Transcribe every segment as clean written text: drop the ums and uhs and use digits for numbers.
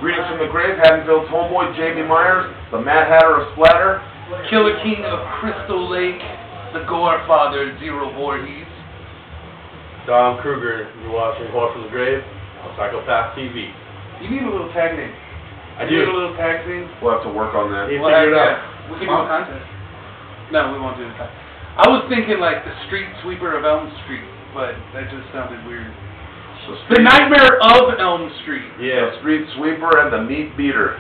Greetings from the grave, Haddonfield's homeboy, Jamie Myers, the Mad Hatter of Splatter. Killer King of Crystal Lake, the Gore Father, Zero Voorhees. Don Kruger, you're watching Horse from the Grave on Psychopath TV. You need a little tag name. I You do. need a little tag thing. We'll have to work on that. You figure it out. We can do a contest. No, we won't do a contest. I was thinking like the Street Sweeper of Elm Street, but that just sounded weird. The Nightmare of Elm Street. Yeah, Street Sweeper and the Meat Beater.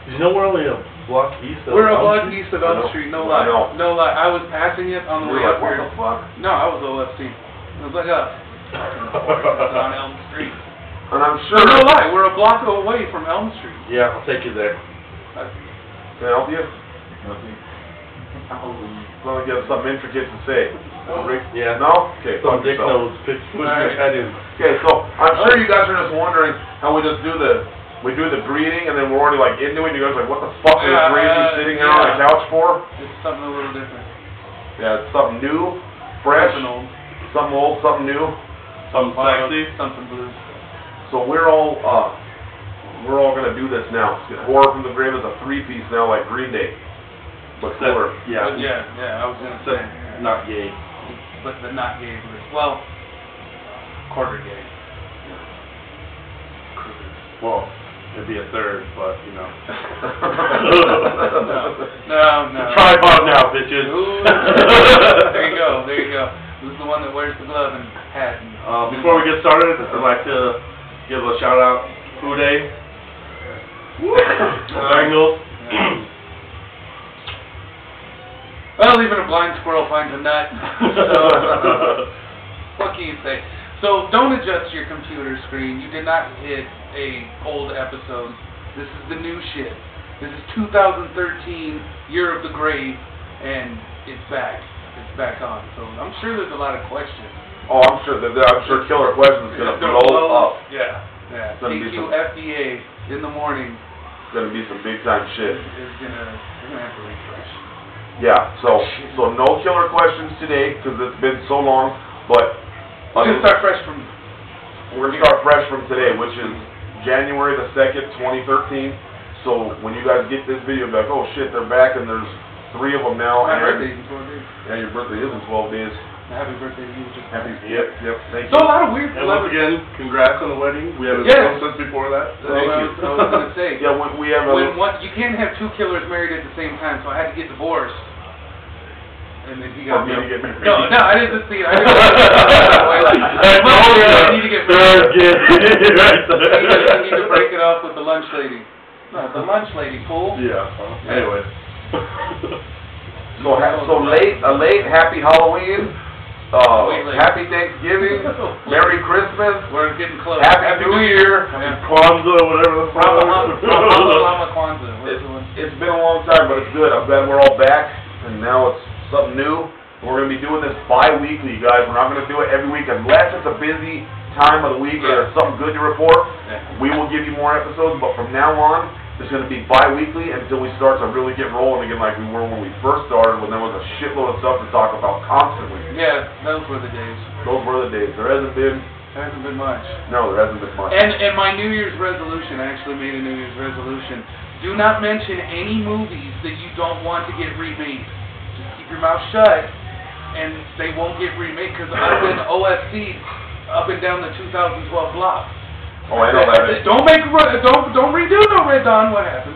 You know we're only a block east of We're a Elm block Street? east of Elm Street, no lie. know. No lie. I was passing it on the way You're up like, here. what the fuck? No, I was OFC. I was like, on Elm Street. And I'm So sure... no lie, we're a block away from Elm Street. Yeah, I'll take you there. Can I help you? Nothing. As long as you have something intricate to say. Yeah. No? Okay, Some fuck dick yourself. nose push your Alright. head in. Okay, so I'm sure you guys are just wondering how we just do the greeting and then we're already like into it and you guys are like, what the fuck is Yeah, crazy sitting there on the yeah. couch for? It's something a little different. Yeah, it's something new, fresh, Something old. something old, something new. Something sexy. Something blue. So we're all gonna do this now. Horror from the Grave is a 3-piece now like Green Day. But cooler. Yeah. But yeah, I was gonna say. Except not gay. But the not gay version. Well, quarter gay. Well, it'd be a third, but you know. No. Tripod now, bitches. Ooh, there you go. Who's the one that wears the glove and hat? And Before we get started, I'd like to give a shout out. Uday. Bengals. Well, even a blind squirrel finds a nut. So, what can you say? So, don't adjust your computer screen. You did not hit a old episode. This is the new shit. This is 2013, Year of the Grave, and it's back. It's back on. So, I'm sure there's a lot of questions. Oh, I'm sure Killer Questions is gonna blow up. Yeah. It's gonna be some- TQFDA in the morning It's gonna be some big time shit. is gonna have to refresh. Yeah, so no killer questions today because it's been so long, but We're gonna start fresh from. we're gonna start fresh from today, which is January the 2nd, 2013. So when you guys get this video, be like, oh shit, they're back and there's 3 of them now. My and birthday's in 12 days. Yeah, your birthday is in 12 days. Happy birthday to you. Happy, yep, thank So a you. lot of weird And once celebrities. again, congrats on the wedding. We haven't Yes. spoken since before that. Thank you. I was gonna say. Yeah, we have a... You can't have 2 killers married at the same time, so I had to get divorced. And then he got For me to get married. No, I didn't see it. I didn't see it that way. Like, I need to get married. I need to break it off with the lunch lady. No, the lunch lady, fool. Yeah. Anyway. So a late happy Halloween, Late. happy Thanksgiving, Merry Christmas, We're getting close. Happy New Year. Yeah. Kwanzaa, whatever the fuck. Lama Kwanzaa. What's the one? It's been a long time, but it's good. I'm glad we're all back, and now it's something new. We're going to be doing this bi-weekly, guys. We're not going to do it every week unless it's a busy time of the week or there's something good to report. Yeah. We will give you more episodes, but from now on, it's going to be bi-weekly until we start to really get rolling again like we were when we first started, when there was a shitload of stuff to talk about constantly. Yeah, those were the days. Those were the days. There hasn't been... There hasn't been much. No, there hasn't been much. And my New Year's resolution, I actually made a New Year's resolution. Do not mention any movies that you don't want to get remade. Just keep your mouth shut, and they won't get remade, because I've been OFC up and down the 2012 block. Oh, I know that. Don't redo no Red Dawn. What happened?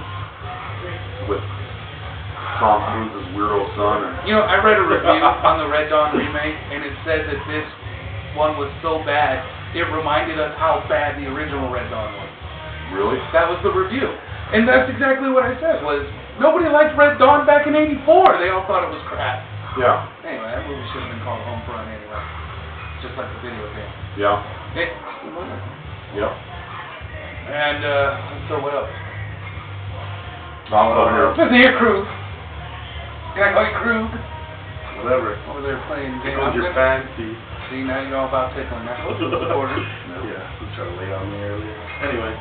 With Tom Cruise's weirdo son. And You know, I read a review on the Red Dawn remake, and it said that this one was so bad, it reminded us how bad the original Red Dawn was. Really? That was the review. And that's exactly what I said, was nobody liked Red Dawn back in '84. They all thought it was crap. Yeah. Anyway, that movie should have been called Home Front anyway. Just like the video game. Yeah. Yeah. Yep. And, so what else? I'm over here. Listen here, Krug. Can I call you Krug? Whatever. Over there playing game. Because you're fancy. See, now you know about tickling. That's what the recorder. Yeah, he tried to lay on me earlier. Anyway.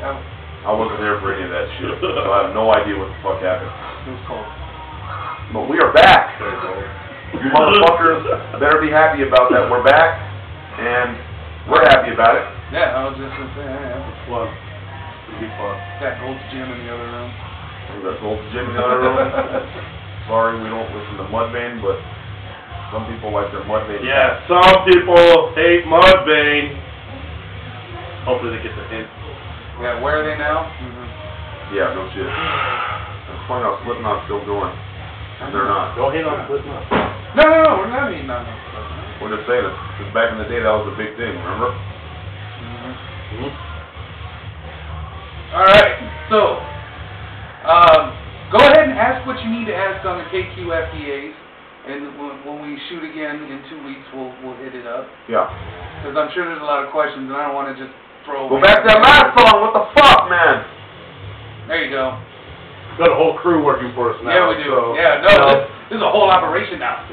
I wasn't there for any of that shit, so I have no idea what the fuck happened. It was cold. But we are back. You motherfuckers better be happy about that. We're back, and we're happy about it. Yeah, I was just gonna say, yeah. It's fun. It'll be fun. That Gold's Gym in the other room. That's old Jim in the other room. Sorry, we don't listen to Mudvayne, but some people like their Mudvayne. Yeah, some people hate Mudvayne. Hopefully they get the hint. Yeah, where are they now? Yeah, no shit. It's funny how Slipknot's still going. And they're not. Don't hate on Slipknot. No, we're not eating on them. We're just saying it. Because back in the day, that was a big thing, remember? Alright, so, go ahead and ask what you need to ask on the KQFDAs, and when we shoot again in 2 weeks, we'll hit it up. Yeah. Because I'm sure there's a lot of questions, and I don't want to just throw Go back to that last song, what the fuck, man? There you go. We've got a whole crew working for us now. Yeah, we do. So, This is a whole operation now.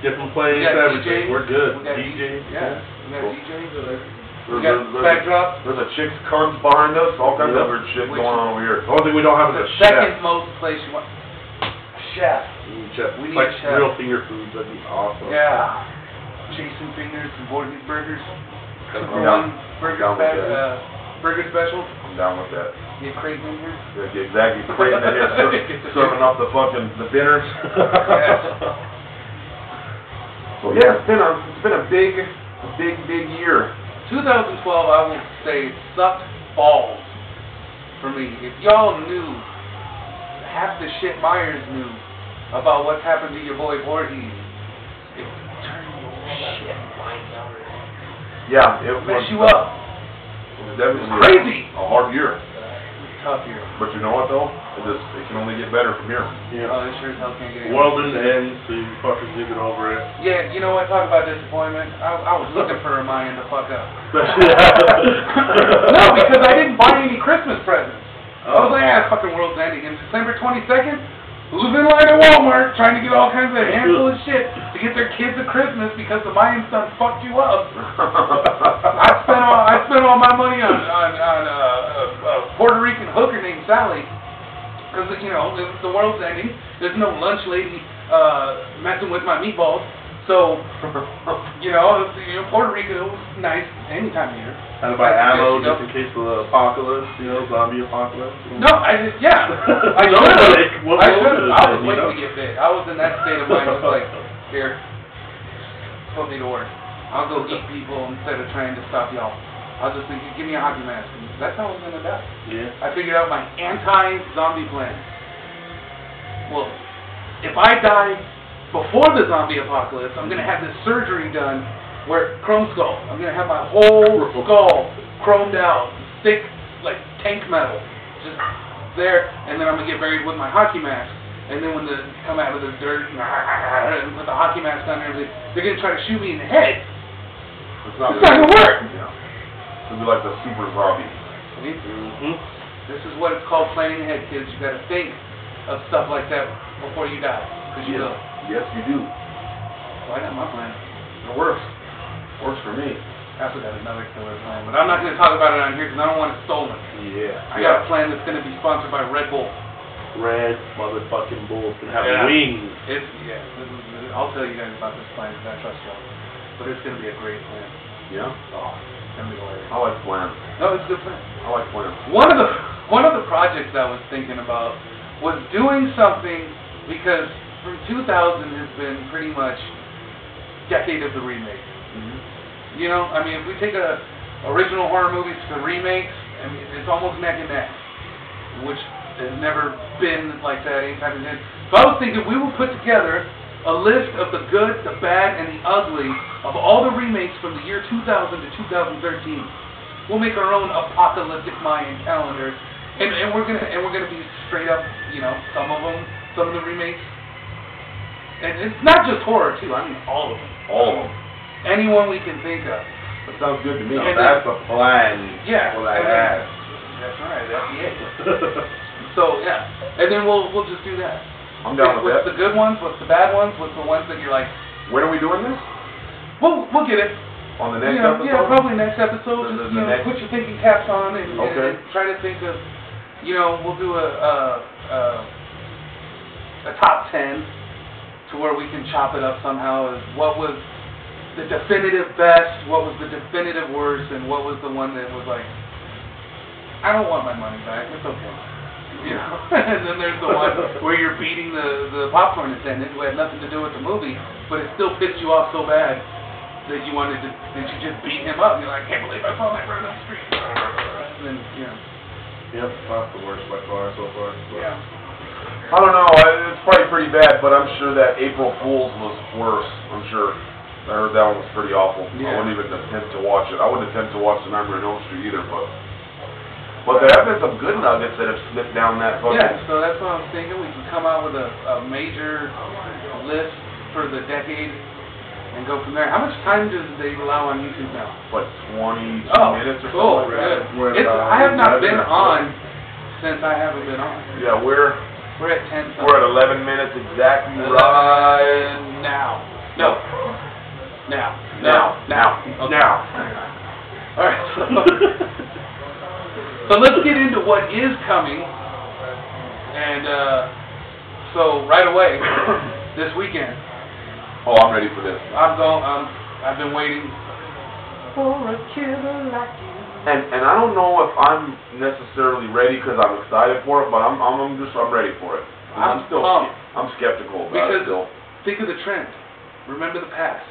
Different plays, We got everything. DJs. We're good. We got DJs. Yeah, we got Cool. DJs. We got There's backdrops. a chick's cunt behind us, all kinds Yep. of weird shit Which- going on over here. The only thing we don't have The is a chef. second most place you want. Chef. Chef. We need like a chef. real finger foods. That'd be awesome. Yeah. Jason Fingers and Voorhees Burgers. Cook for Yeah. one burger, Down with that. burger special. I'm down with that. Get Craig in here. Yeah, exactly. Creighton in here serving up the fucking the dinners. So yeah, it's been a big year. 2012, I will say, sucked balls for me. If y'all knew half the shit Myers knew about what's happened to your boy Voorhees, it turned your shit right out. Yeah, it Mess you was, up. It was definitely Crazy. a hard year. Tough year. But you know what though? It can only get better from here. Yeah. Oh, it sure as hell can't get any World better. didn't end, so you fuckers need to get over it. Yeah, you know what? Talk about disappointment. I was looking for Ryan to fuck up. No, because I didn't buy any Christmas presents. I was like, fucking world's ending. And December 22nd, who's in line at Walmart trying to get all kinds of handful of shit to get their kids a Christmas because the Mayan son fucked you up? I spent all my money on a Puerto Rican hooker named Sally. Because, you know, the world's ending. There's no lunch lady messing with my meatballs. So, you know, Puerto Rico was nice any time of year. Had to buy ammo just in case of the apocalypse, zombie apocalypse. No, I should have. I was waiting to get bit. I was in that state of mind, just like, here, put me to work. I'll go eat people instead of trying to stop y'all. I'll just think, give me a hockey mask. That's how I'm gonna die. Yeah. I figured out my anti-zombie plan. Well, if I die before the zombie apocalypse, I'm gonna have this surgery done where chrome skull. I'm gonna have my whole skull chromed out, thick like tank metal, just there, and then I'm gonna get buried with my hockey mask. And then when they come out of the dirt and put the hockey mask on and everything, they're gonna try to shoot me in the head. It's not gonna work. Yeah. It'll be like the super zombie. See? This is what it's called planning ahead, kids. You gotta think of stuff like that before you die, because you will. Yes, you do. Well, I got my plan. It works. Works for me. I also got another killer plan, but I'm not going to talk about it on here because I don't want it stolen. Yeah. I got a plan that's going to be sponsored by Red Bull. Red motherfucking Bull can have Yeah. wings. I'll tell you guys about this plan because I trust y'all. But it's going to be a great plan. Yeah. Oh, it's going to be hilarious. I like plans. No, it's a good plan. I like plans. One of the projects I was thinking about was doing something because from 2000 has been pretty much decade of the remake. You know, I mean, if we take original horror movies to remakes, I mean, it's almost neck and neck, which has never been like that anytime in. So I was thinking we will put together a list of the good, the bad, and the ugly of all the remakes from the year 2000 to 2013. We'll make our own apocalyptic Mayan calendar, and we're gonna be straight up, you know, some of the remakes. And it's not just horror, too. I mean, all of them. All of them. Anyone we can think of. That sounds good to me. And That's a plan. Yeah. For that and then- ass. That's right. That's it. So, yeah. And then we'll just do that. I'm down with What's that. the good ones? What's the bad ones? What's the ones that you're like, When are we doing this? we'll get it. On the next Yeah, episode? yeah, probably next episode. The Just, you know, next- put your thinking caps on and Okay. try to think of, you know, we'll do a top 10 to where we can chop it up somehow as what was the definitive best, what was the definitive worst, and what was the one that was like, I don't want my money back, it's okay. You know? And then there's the one where you're beating the popcorn attendant who had nothing to do with the movie, but it still pissed you off so bad that you just beat him up. You're like, I can't believe I saw that right on the street. And then, Yep, that's the worst by far so far. Yeah. I don't know, it's probably pretty bad, but I'm sure that April Fool's was worse, I'm sure. I heard that one was pretty awful. Yeah. I wouldn't even attempt to watch it. I wouldn't attempt to watch the Nightmare on Elm Street either, but there have been some good nuggets that have slipped down that fucking... Yeah, so that's what I'm thinking. We can come out with a major list for the decade and go from there. How much time do they allow on YouTube now? Like 22 minutes or cool. something like that. I have not been on since I haven't been on. Yeah, we're at 10 something. We're at 11 minutes exactly right now. No. Now. Okay. Now. All right. So let's get into what is coming. And so right away, this weekend. Oh, I'm ready for this. I've been waiting for a killer like you. And I don't know if I'm necessarily ready because I'm excited for it, but I'm ready for it. I'm skeptical about it still. Think of the trend. Remember the past.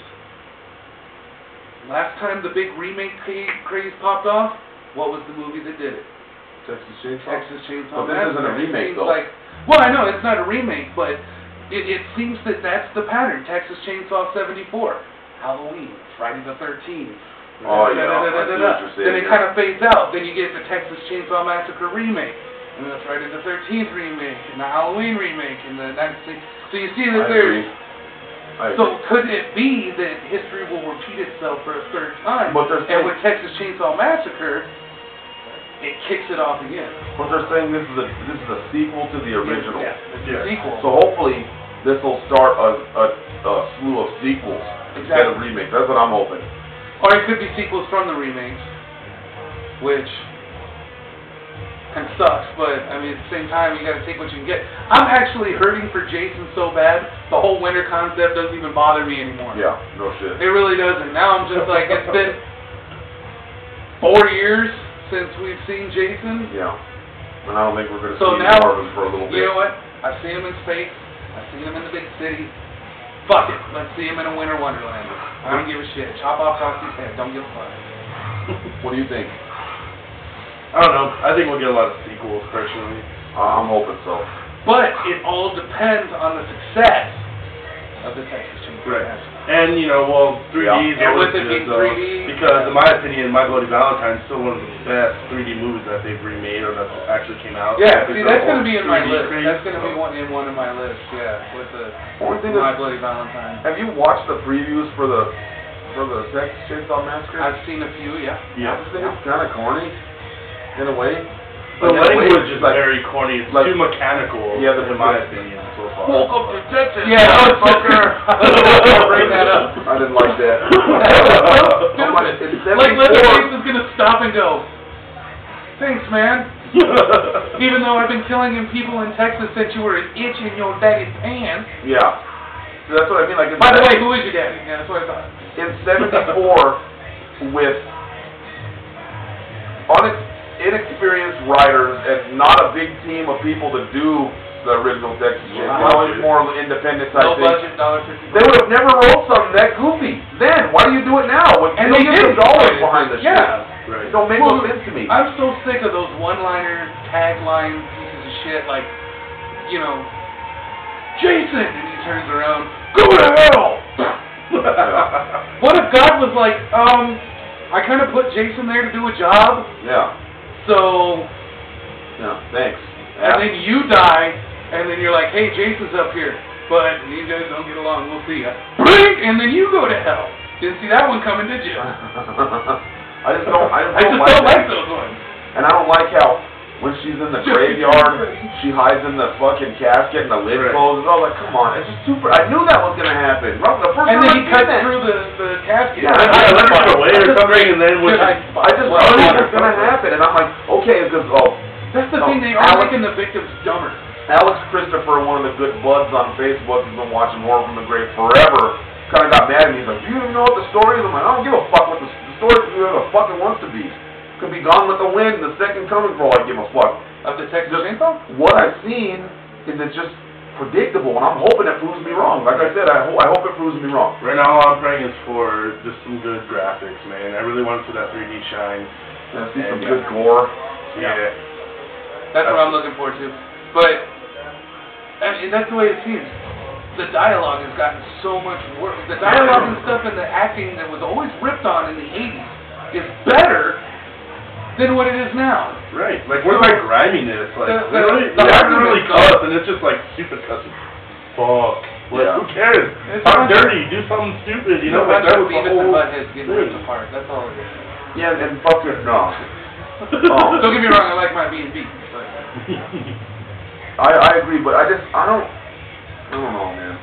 Last time the big remake craze popped off, what was the movie that did it? Texas Chainsaw. Texas Chainsaw. But this isn't a remake though. Well, I know it's not a remake, but it seems that that's the pattern. Texas Chainsaw 74, Halloween, Friday the 13th. Oh yeah, I see what you're saying. Then it kind of fades out. Then you get the Texas Chainsaw Massacre remake, and the Friday the 13th remake, and the Halloween remake, and the so you see that there's. So could it be that history will repeat itself for a third time? And with Texas Chainsaw Massacre, it kicks it off again. But they're saying this is a sequel to the original. Yeah, it's a sequel. So hopefully this will start a slew of sequels instead of remakes. That's what I'm hoping. Or it could be sequels from the remakes, which kind of sucks, but I mean at the same time you got to take what you can get. I'm actually hurting for Jason so bad, the whole winter concept doesn't even bother me anymore. Yeah, no shit. It really doesn't. Now I'm just like, it's been 4 years since we've seen Jason. Yeah, and I don't think we're going to see now, more of him for a little bit. You know what? I've seen him in space. I've seen him in the big city. Fuck it. Let's see him in a winter wonderland. I don't give a shit. Chop off Frosty's head. Don't give a fuck. What do you think? I don't know. I think we'll get a lot of sequels, personally. I'm hoping so. But it all depends on the success of the Texas Chainsaw Massacre. And, 3D is always with it being 3D. Because, in my opinion, My Bloody Valentine is still one of the best 3D movies that they've remade or that actually came out. Yeah, see, that's going to be in my list. Craze. That's going to be in one of my lists, with the My Bloody Valentine. Have you watched the previews for the Texas Chainsaw Massacre? I've seen a few, yeah. I just think it's kind of corny, in a way. The language is very corny. It's too mechanical, in my opinion, so far. Welcome to Texas, motherfucker! Bring that up. I didn't like that. Like Leatherface is going to stop and go, thanks, man. Even though I've been killing people in Texas since you were an itch in your daddy's pants. Yeah. So that's what I mean. Like, by the way, who is your daddy? Yeah, that's what I thought. In 74, with inexperienced writers and not a big team of people to do the original Texas Chainsaw, it's more independent type thing. No budget, $1.50. They would have never wrote something that goofy. Then why do you do it now? And they get the dollars behind the shit. Right. It don't make no sense to me. I'm so sick of those one-liner, tagline pieces of shit like, Jason, and he turns around, go to hell. What if God was like, I kind of put Jason there to do a job. Yeah. So. Yeah. Thanks. And then you die, and then you're like, hey, Jason's up here, but you guys don't get along. We'll see ya. And then you go to hell. Didn't see that one coming, did you? I just don't like those ones. And I don't like how when she's in the graveyard, she hides in the fucking casket and the lid closes. I was like, come on, it's just super. I knew that was gonna happen. And then he cuts through the casket. Yeah, I let it away or something, and then when I just knew it was gonna happen, and I'm like, okay, because that's the thing. They are making the victims dumber. Alex Christopher, one of the good buds on Facebook, has been watching Horror from the Grave forever. kind of got mad at me. He's like, "Do you even know what the story is?" I'm like, "I don't give a fuck what the story is. Whoever the fuck it wants to be. Could be Gone with the Wind, the second coming, for all I give a fuck." Of the Texas Chainsaw? What I've seen is it's just predictable, and I'm hoping it proves me wrong. Like I said, I hope it proves me wrong. Right now, all I'm praying is for just some good graphics, man. I really want for that 3D shine. Yeah, see some good gore. Yeah. That's what I'm looking forward to. But, I mean, that's the way it seems. The dialogue has gotten so much worse. The dialogue and stuff and the acting that was always ripped on in the 80s is better than what it is now. Right. Like, where's my griminess? Like, the you haven't really argument's cuss, and it's just like stupid cussing. Fuck. Like, Yeah. who cares? It's Talk not- dirty. Do something stupid. You know, Like like that was the Beavis and whole Butthead getting ripped thing. apart. That's all it is. Yeah, and fuck it, no. Don't get me wrong, I like my B&B, but I agree, but I don't know, man.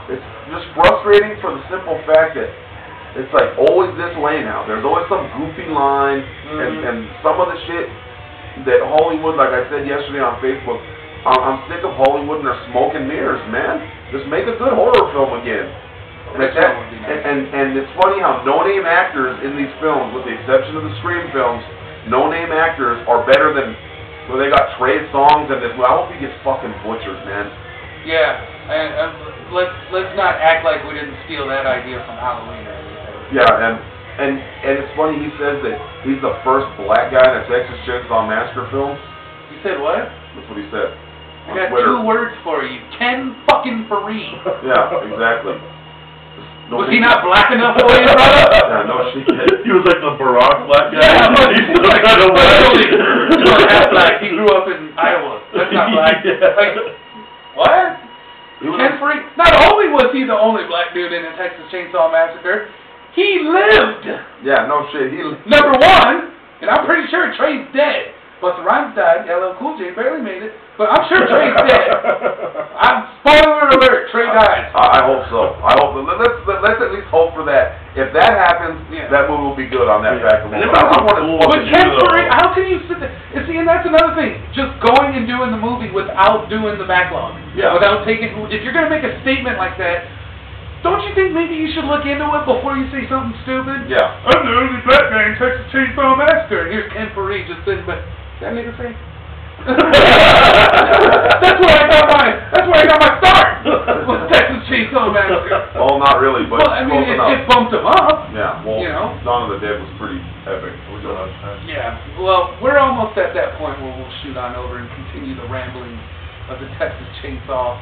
It's just frustrating for the simple fact that it's like always this way now. There's always some goofy line, and some of the shit that Hollywood, like I said yesterday on Facebook, I'm sick of Hollywood and their smoke and mirrors, man. Just make a good horror film again. And, That would be nice. and it's funny how no-name actors in these films, with the exception of the Scream films, no-name actors are better than, well, they got Trey Songz and this. Well, I hope he gets fucking butchered, man. yeah, and let's not act like we didn't steal that idea from Halloween or anything. Yeah, and it's funny, he says that he's the first black guy in a Texas Chainsaw Massacre film. You said what? That's what he said. I On got Twitter. 2 words for you. Ken fucking Faree. Yeah, exactly. Was he not black enough for you, brother? Yeah, no shit. He was like the Barack black guy. Yeah, but He's he's still like, kind of he's white. not half black. He grew up in Iowa. That's not black. Yeah. Like, what? He was- Ken Faree. Not only was he the only black dude in the Texas Chainsaw Massacre, he lived. Yeah, no shit. Number 1, and I'm pretty sure Trey's dead. Busta Rhymes died. LL Cool J barely made it, but I'm sure Trey's dead. Spoiler alert, Trey died. I hope so. I hope. Let's at least hope for that. If that happens, Yeah. that movie will be good on that fact. And if I that was want to. cool, But Ken Faree, how can you sit there? And see, and that's another thing. Just going and doing the movie without doing the backlog. Yeah. Without taking. If you're gonna make a statement like that, don't you think maybe you should look into it before you say something stupid? Yeah. I'm the only black guy in Texas Chainsaw Massacre, and here's Ken Faree just sitting back. That nigga say. That's where I got my start. Was Texas Chainsaw Massacre. Well, not really, but Well, I mean, close it enough. bumped him up. Yeah. Well, You know? Dawn of the Dead was pretty epic. We don't have time. Yeah, well, we're almost at that point where we'll shoot on over and continue the rambling of the Texas Chainsaw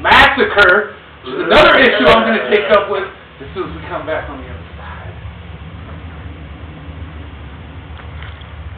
Massacre, which is another issue I'm going to take up with as soon as we come back on the other side.